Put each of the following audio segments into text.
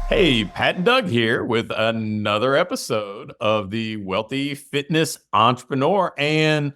Hey, Pat and Doug here with another episode of the Wealthy Fitness Entrepreneur. And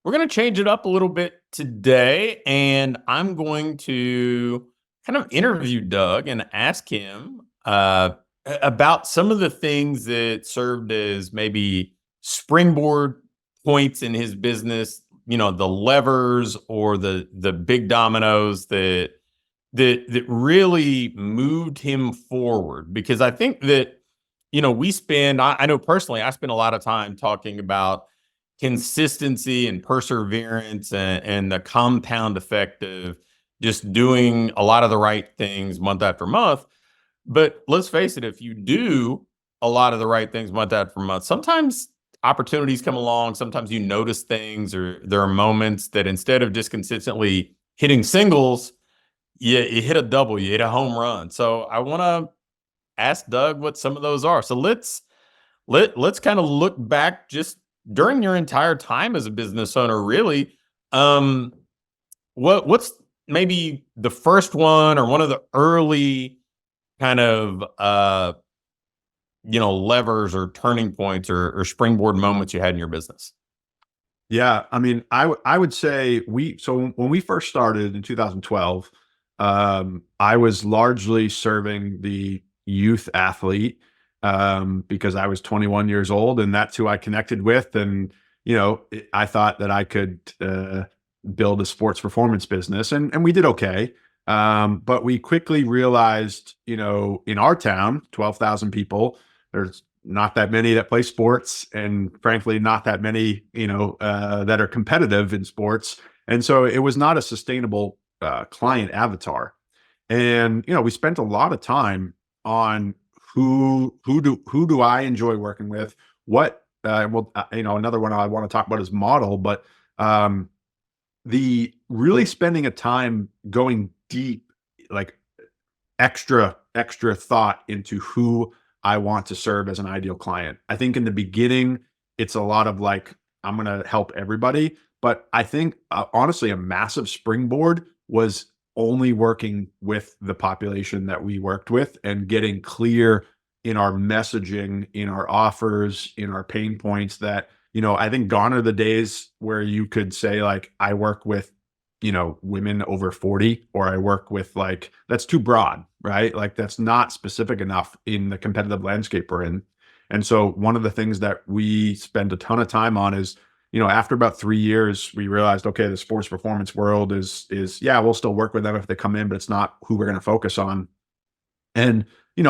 we're going to change it up a little bit today. And I'm going to kind of interview Doug and ask him about some of the things that served as maybe springboard points in his business, the levers or the big dominoes that really moved him forward. Because I think that I know personally I spend a lot of time talking about consistency and perseverance and the compound effect of just doing a lot of the right things month after month. But let's face it, if you do a lot of the right things month after month, sometimes opportunities come along, sometimes you notice things, or there are moments that instead of just consistently hitting singles, you hit a double, you hit a home run. So I want to ask Doug what some of those are. So let's kind of look back just during your entire time as a business owner, really. Um, what's maybe the first one or one of the early kind of levers or turning points or springboard moments you had in your business? Yeah, I mean, I would say when we first started in 2012, I was largely serving the youth athlete because I was 21 years old, and that's who I connected with. And I thought that I could build a sports performance business, and we did okay. But we quickly realized, in our town, 12,000 people, there's not that many that play sports, and frankly, not that many, that are competitive in sports. And so it was not a sustainable client avatar. And we spent a lot of time on who do I enjoy working with? What another one I want to talk about is model, but um, the really spending a time going deep, like extra thought into who I want to serve as an ideal client. I think in the beginning, it's a lot of like, I'm going to help everybody. But I think, honestly, a massive springboard was only working with the population that we worked with and getting clear in our messaging, in our offers, in our pain points that, I think gone are the days where you could say, like, I work with women over 40, or I work with, like, that's too broad, right? Like, that's not specific enough in the competitive landscape we're in. And so one of the things that we spend a ton of time on is, after about 3 years, we realized, okay, the sports performance world is, yeah, we'll still work with them if they come in, but it's not who we're going to focus on. And,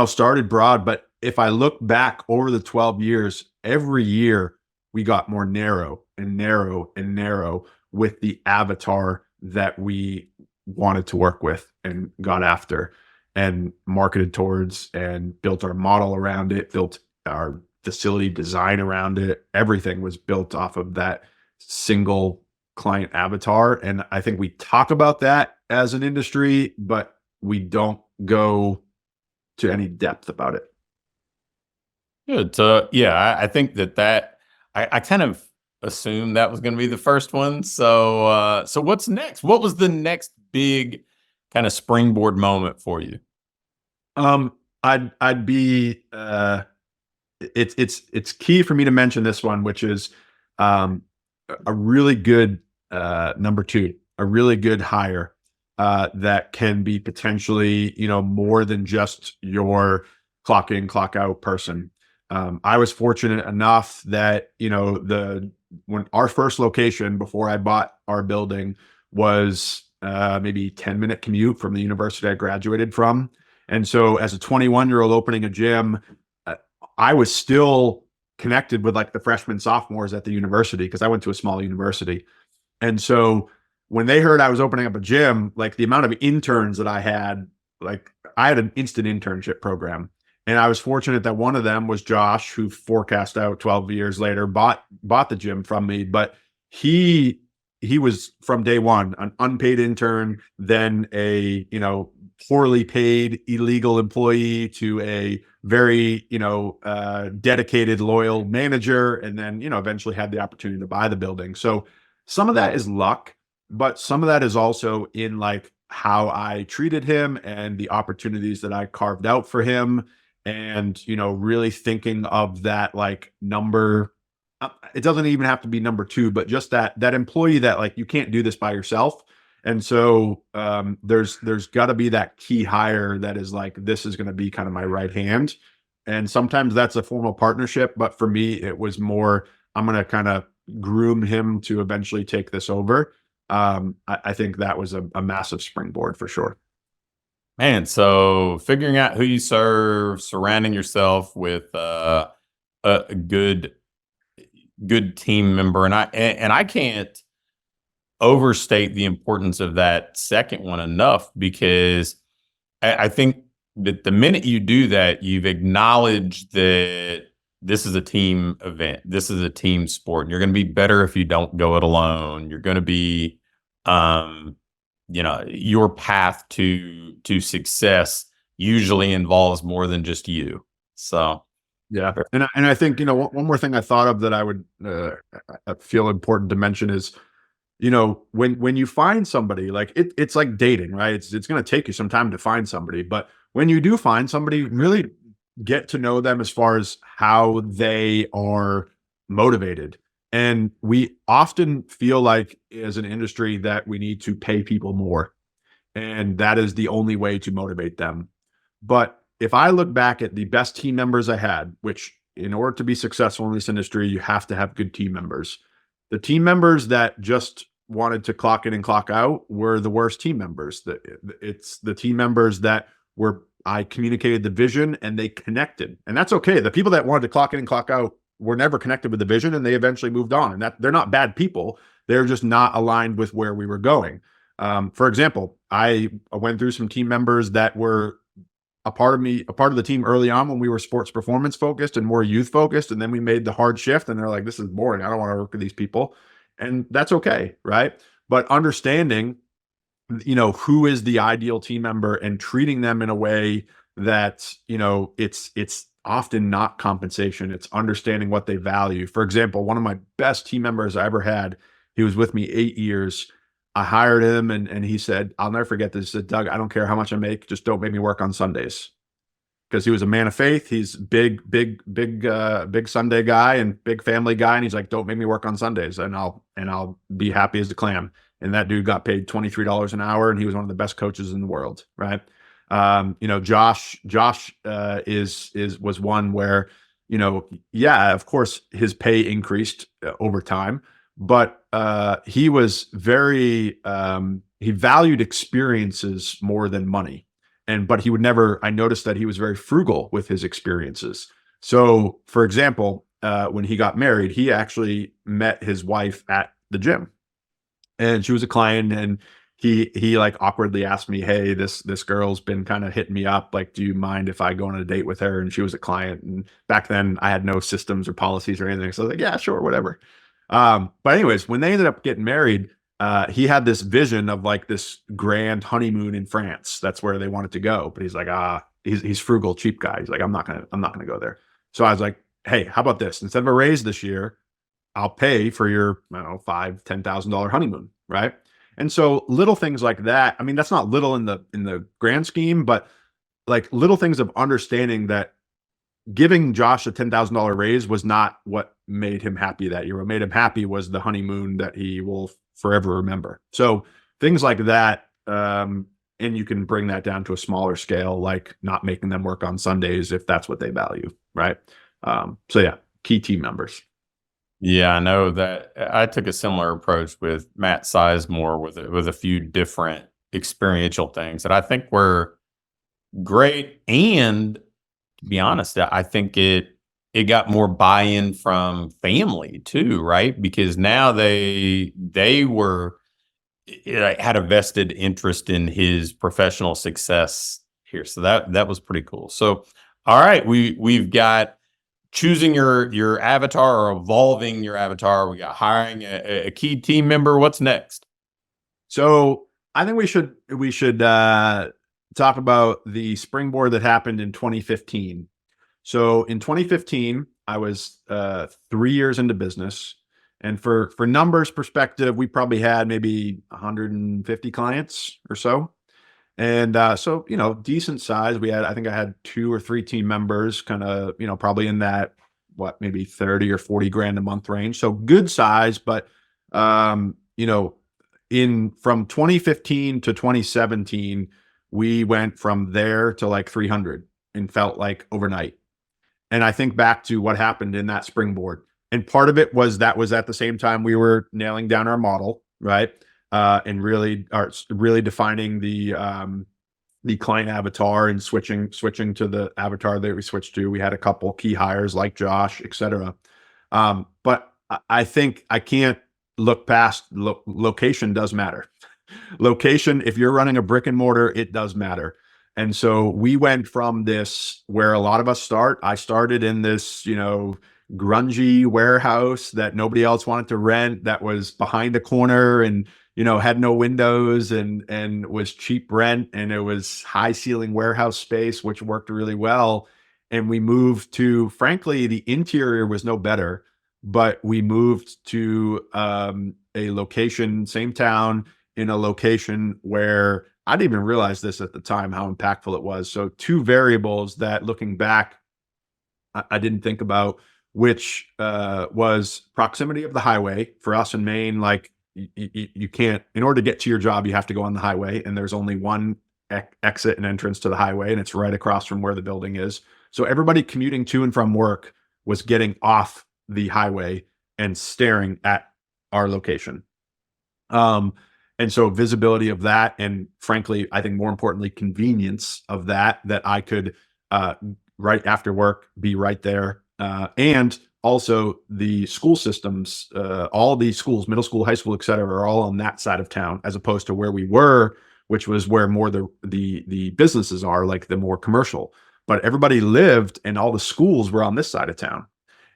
started broad, but if I look back over the 12 years, every year we got more narrow and narrow and narrow with the avatar that we wanted to work with and got after and marketed towards and built our model around it, built our facility design around it. Everything was built off of that single client avatar. And I think we talk about that as an industry, but we don't go to any depth about it. Good. So yeah, I think I kind of assumed that was going to be the first one. So what's next? What was the next big kind of springboard moment for you? Um, I'd be it's key for me to mention this one, which is um a really good number two, a really good hire that can be potentially, more than just your clock in, clock out person. I was fortunate enough that, the when our first location before I bought our building was maybe 10-minute commute from the university I graduated from. And so as a 21-year-old opening a gym, uh, I was still connected with, like, the freshmen, sophomores at the university because I went to a small university. And so when they heard I was opening up a gym, like, the amount of interns that I had, like, I had an instant internship program. And I was fortunate that one of them was Josh, who forecast out 12 years later, bought the gym from me. But he he was from day one an unpaid intern, then a, poorly paid illegal employee, to a very, dedicated, loyal manager, and then, eventually had the opportunity to buy the building. So some of that is luck, but some of that is also in, like, how I treated him and the opportunities that I carved out for him. and, really thinking of that like number. It doesn't even have to be number two, but just that employee that like you can't do this by yourself. And so there's got to be that key hire that is like, this is going to be kind of my right hand. And sometimes that's a formal partnership, but for me, it was more, I'm going to kind of groom him to eventually take this over. I think that was a massive springboard for sure. Man, so figuring out who you serve, surrounding yourself with a good team member, and I can't overstate the importance of that second one enough, because I think that the minute you do that, you've acknowledged that this is a team event. This is a team sport. And you're going to be better if you don't go it alone. You're going to be, um, your path to success usually involves more than just you. So, Yeah, and I think one more thing I thought of that I would I feel important to mention is, when you find somebody, like it's like dating, right? It's going to take you some time to find somebody, but when you do find somebody, really get to know them as far as how they are motivated. And we often feel like as an industry that we need to pay people more, and that is the only way to motivate them. But if I look back at the best team members I had, which in order to be successful in this industry, you have to have good team members. The team members that just wanted to clock in and clock out were the worst team members. It's the team members that were, I communicated the vision and they connected. And that's okay. The people that wanted to clock in and clock out were never connected with the vision, and they eventually moved on. And that they're not bad people. They're just not aligned with where we were going. For example, I went through some team members that were a part of the team early on when we were sports performance focused and more youth focused. And then we made the hard shift and they're like, this is boring. I don't want to work with these people. And that's okay. Right. But understanding, who is the ideal team member and treating them in a way that, it's often not compensation. It's understanding what they value. For example, one of my best team members I ever had, he was with me 8 years. I hired him and he said, I'll never forget this. He said, Doug, I don't care how much I make. Just don't make me work on Sundays. Because he was a man of faith. He's big Sunday guy and big family guy. And he's like, don't make me work on Sundays and I'll be happy as a clam. And that dude got paid $23 an hour and he was one of the best coaches in the world. Right. Josh was one where, yeah, of course his pay increased over time, but he was very he valued experiences more than money. But he would never, I noticed that he was very frugal with his experiences. So for example, when he got married, he actually met his wife at the gym, and she was a client, and he like awkwardly asked me, hey, this girl's been kind of hitting me up, like, do you mind if I go on a date with her? And she was a client, and back then I had no systems or policies or anything, so I was like, yeah, sure, whatever. But anyways, when they ended up getting married, he had this vision of like this grand honeymoon in France. That's where they wanted to go. But he's like, he's frugal, cheap guy. He's like, I'm not gonna go there. So I was like, hey, how about this? Instead of a raise this year, I'll pay for your, I don't know, $5,000-$10,000 honeymoon, right? And so little things like that. I mean, that's not little in the grand scheme, but like little things of understanding that giving Josh a $10,000 raise was not what made him happy that year. What made him happy was the honeymoon that he will forever remember. So things like that. And you can bring that down to a smaller scale, like not making them work on Sundays if that's what they value. Right. So yeah, key team members. yeah, I know that I took a similar approach with Matt Sizemore with a few different experiential things that I think were great. And to be honest, I think it got more buy-in from family too, right? Because now they were had a vested interest in his professional success here. So that was pretty cool. So all right, we've got choosing your avatar or evolving your avatar. We got hiring a key team member. What's next? So I think we should talk about the springboard that happened in 2015. So in 2015, I was 3 years into business, and for numbers perspective, we probably had maybe 150 clients or so. And so, decent size. I think I had 2 or 3 team members, kind of, probably in that, maybe 30 or 40 grand a month range. So good size, but, um, you know, in from 2015 to 2017, we went from there to like 300 and felt like overnight. And I think back to what happened in that springboard. And part of it was that was at the same time we were nailing down our model, right? And really defining the client avatar and switching to the avatar that we switched to. We had a couple key hires like Josh, et cetera. But I think I can't look past location does matter. Location, if you're running a brick and mortar, it does matter. And so we went from this where a lot of us start. I started in this, grungy warehouse that nobody else wanted to rent, that was behind a corner and, had no windows and was cheap rent, and it was high ceiling warehouse space, which worked really well. And we moved to, frankly, the interior was no better, but we moved to a location, same town, in a location where I didn't even realize this at the time, how impactful it was. So two variables that, looking back, I didn't think about, which was proximity of the highway. For us in Maine, like you can't, in order to get to your job, you have to go on the highway, and there's only one exit and entrance to the highway, and it's right across from where the building is. So everybody commuting to and from work was getting off the highway and staring at our location. And so visibility of that, and frankly, I think more importantly, convenience of that I could, right after work, be right there. And also the school systems, all these schools, middle school, high school, et cetera, are all on that side of town, as opposed to where we were, which was where more the businesses are, like the more commercial. But everybody lived, and all the schools were on this side of town.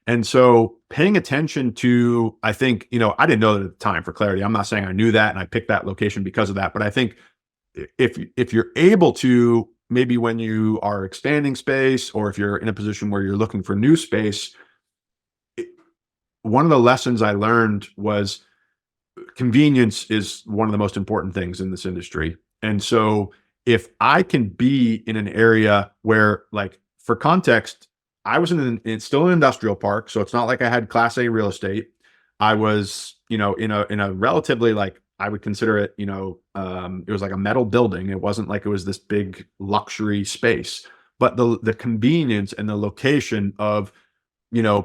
And so paying attention to, I think, I didn't know that at the time, for clarity. I'm not saying I knew that and I picked that location because of that, but I think if you're able to, maybe when you are expanding space, or if you're in a position where you're looking for new space, one of the lessons I learned was convenience is one of the most important things in this industry. And so if I can be in an area where, like, for context, I was it's still an industrial park, so it's not like I had Class A real estate. I was, in a relatively, like, I would consider it, it was like a metal building. It wasn't like it was this big luxury space, but the convenience and the location of,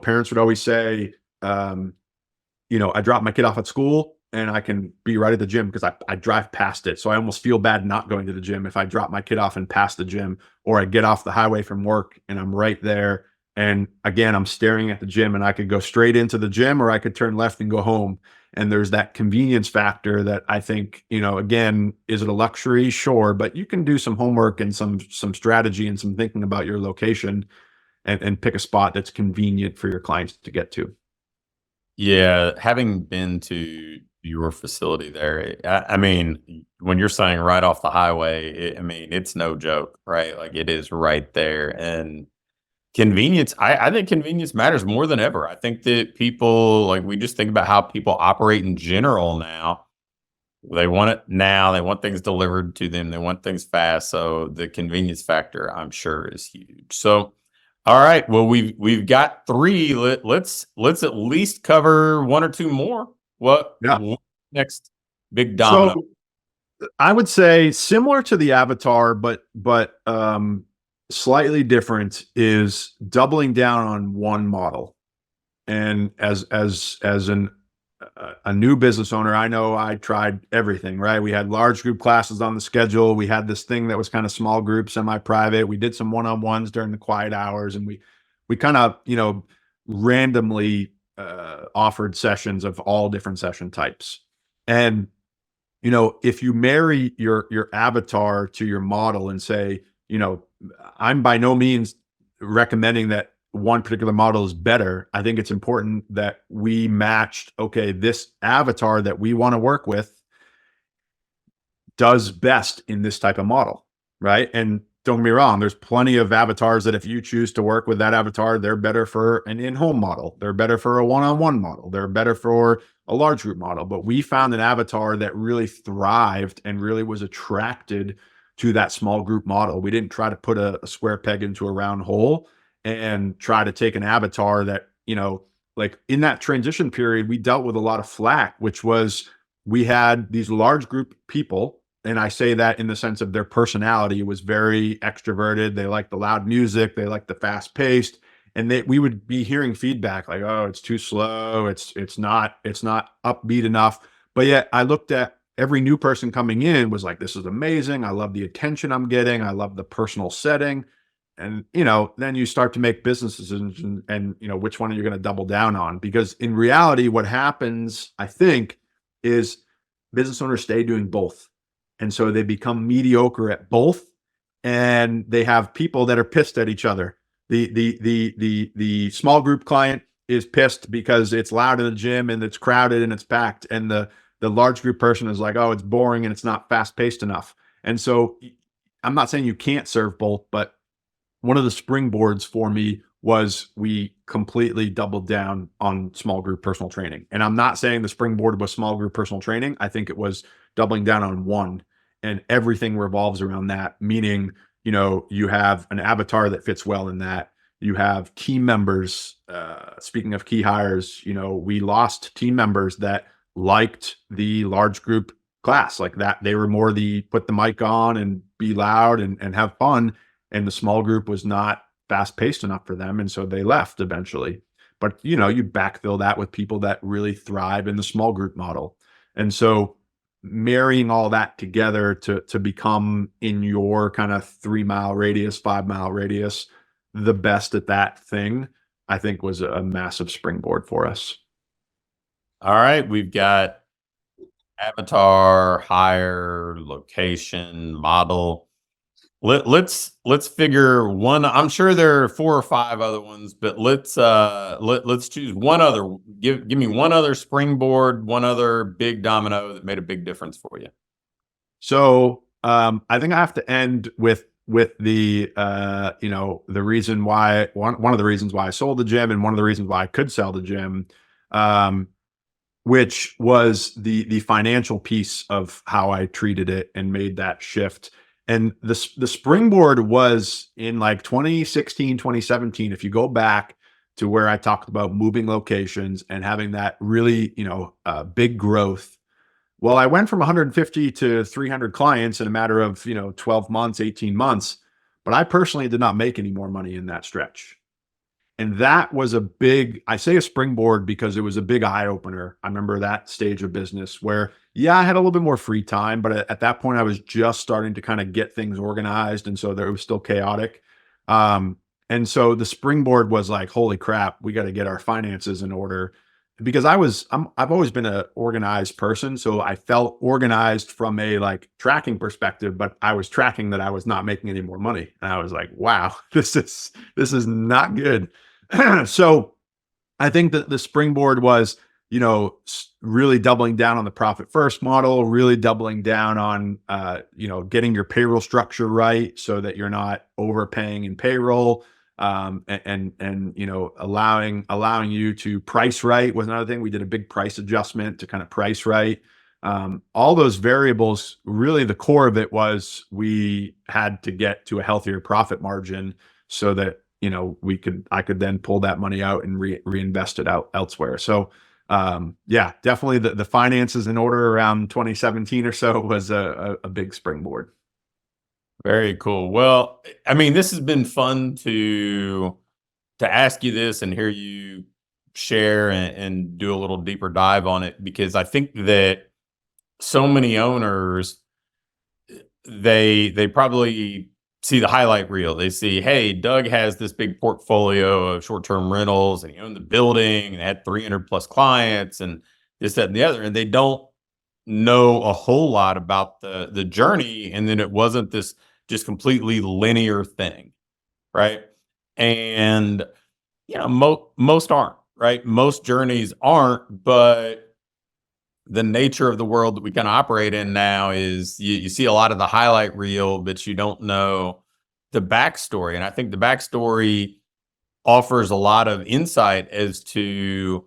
parents would always say, I drop my kid off at school and I can be right at the gym because I drive past it. So I almost feel bad not going to the gym if I drop my kid off and pass the gym, or I get off the highway from work and I'm right there. And again, I'm staring at the gym, and I could go straight into the gym, or I could turn left and go home. And there's that convenience factor that I think, again, is it a luxury? Sure. But you can do some homework and some strategy and some thinking about your location, and pick a spot that's convenient for your clients to get to. Yeah, having been to your facility there, I mean, when you're saying right off the highway, I mean, it's no joke, right? Like, it is right there. And convenience, I think convenience matters more than ever. I think that people, like, we just think about how people operate in general now. They want it now. They want things delivered to them. They want things fast. So the convenience factor, I'm sure, is huge. So, all right. Well, we've got three. Let's at least cover one or two more. Yeah. What next big domino? So I would say similar to the Avatar, but slightly different, is doubling down on one model. And as a new business owner, I know I tried everything, right? We had large group classes on the schedule. We had this thing that was kind of small group, semi-private. We did some one-on-ones during the quiet hours, and we kind of, randomly offered sessions of all different session types. And if you marry your avatar to your model and say, I'm by no means recommending that one particular model is better. I think it's important that we matched, okay, this avatar that we want to work with does best in this type of model, right? And don't get me wrong, there's plenty of avatars that if you choose to work with that avatar, they're better for an in-home model. They're better for a one-on-one model. They're better for a large group model. But we found an avatar that really thrived and really was attracted to that small group model. We didn't try to put a square peg into a round hole and try to take an avatar that, like in that transition period, we dealt with a lot of flack, which was we had these large group people. And I say that in the sense of their personality was very extroverted. They liked the loud music. They liked the fast paced. And we would be hearing feedback like, oh, it's too slow. It's not upbeat enough. But yet I looked at every new person coming in was like, this is amazing. I love the attention I'm getting. I love the personal setting. And, then you start to make business decisions and which one are you going to double down on? Because in reality, what happens, I think, is business owners stay doing both. And so they become mediocre at both. And they have people that are pissed at each other. The small group client is pissed because it's loud in the gym and it's crowded and it's packed. And the large group person is like, oh, it's boring and it's not fast paced enough. And so I'm not saying you can't serve both, but one of the springboards for me was we completely doubled down on small group personal training. And I'm not saying the springboard was small group personal training. I think it was doubling down on one, and everything revolves around that, meaning, you have an avatar that fits well in that. You have team members. Speaking of key hires, we lost team members that liked the large group class like that. They were more the put the mic on and be loud and have fun. And the small group was not fast paced enough for them. And so they left eventually. But, you backfill that with people that really thrive in the small group model. And so marrying all that together to become in your kind of 3-mile radius, 5-mile radius, the best at that thing, I think was a massive springboard for us. All right. We've got avatar, hire, location, model. Let's figure one. I'm sure there are 4 or 5 other ones, but let's choose one other. Give me one other springboard, one other big domino that made a big difference for you. So I think I have to end with the the reason why one of the reasons why I sold the gym and one of the reasons why I could sell the gym, which was the financial piece of how I treated it and made that shift. And the springboard was in like 2016, 2017. If you go back to where I talked about moving locations and having that really, big growth. Well, I went from 150 to 300 clients in a matter of, 12 months, 18 months, but I personally did not make any more money in that stretch. And that was I say a springboard because it was a big eye opener. I remember that stage of business where, yeah, I had a little bit more free time, but at that point I was just starting to kind of get things organized. And so it was still chaotic. And so the springboard was like, holy crap, we got to get our finances in order, because I've always been an organized person. So I felt organized from a like tracking perspective, but I was tracking that I was not making any more money. And I was like, wow, this is not good. So I think that the springboard was, really doubling down on the profit first model, really doubling down on, getting your payroll structure right so that you're not overpaying in payroll. And allowing you to price right was another thing. We did a big price adjustment to kind of price right. All those variables, really the core of it was we had to get to a healthier profit margin so that, I could then pull that money out and reinvest it out elsewhere. So, definitely the finances in order around 2017 or so was a big springboard. Very cool. Well, I mean, this has been fun to ask you this and hear you share and do a little deeper dive on it, because I think that so many owners, they probably see the highlight reel. They see, hey, Doug has this big portfolio of short-term rentals and he owned the building and had 300 plus clients and this, that, and the other. And they don't know a whole lot about the journey. And then it wasn't this just completely linear thing. Right. And, most aren't, right? Most journeys aren't, but the nature of the world that we kind of operate in now is you see a lot of the highlight reel, but you don't know the backstory. And I think the backstory offers a lot of insight as to,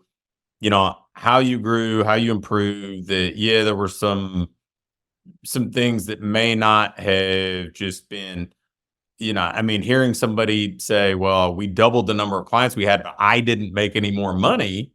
how you grew, how you improved, that, there were some some things that may not have just been, I mean, hearing somebody say, well, we doubled the number of clients we had, but I didn't make any more money.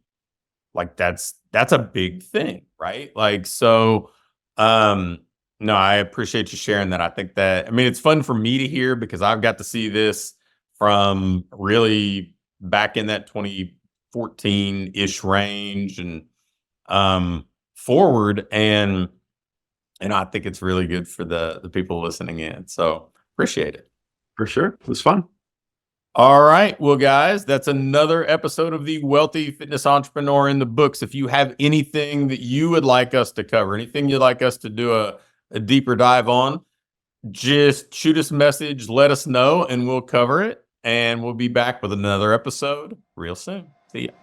Like that's a big thing, right? Like, so, um, no, I appreciate you sharing that. I think that, I mean, it's fun for me to hear because I've got to see this from really back in that 2014-ish range and forward. And I think it's really good for the people listening in. So appreciate it. For sure. It was fun. All right. Well, guys, that's another episode of the Wealthy Fitness Entrepreneur in the books. If you have anything that you would like us to cover, anything you'd like us to do a deeper dive on, just shoot us a message, let us know, and we'll cover it. And we'll be back with another episode real soon. See ya.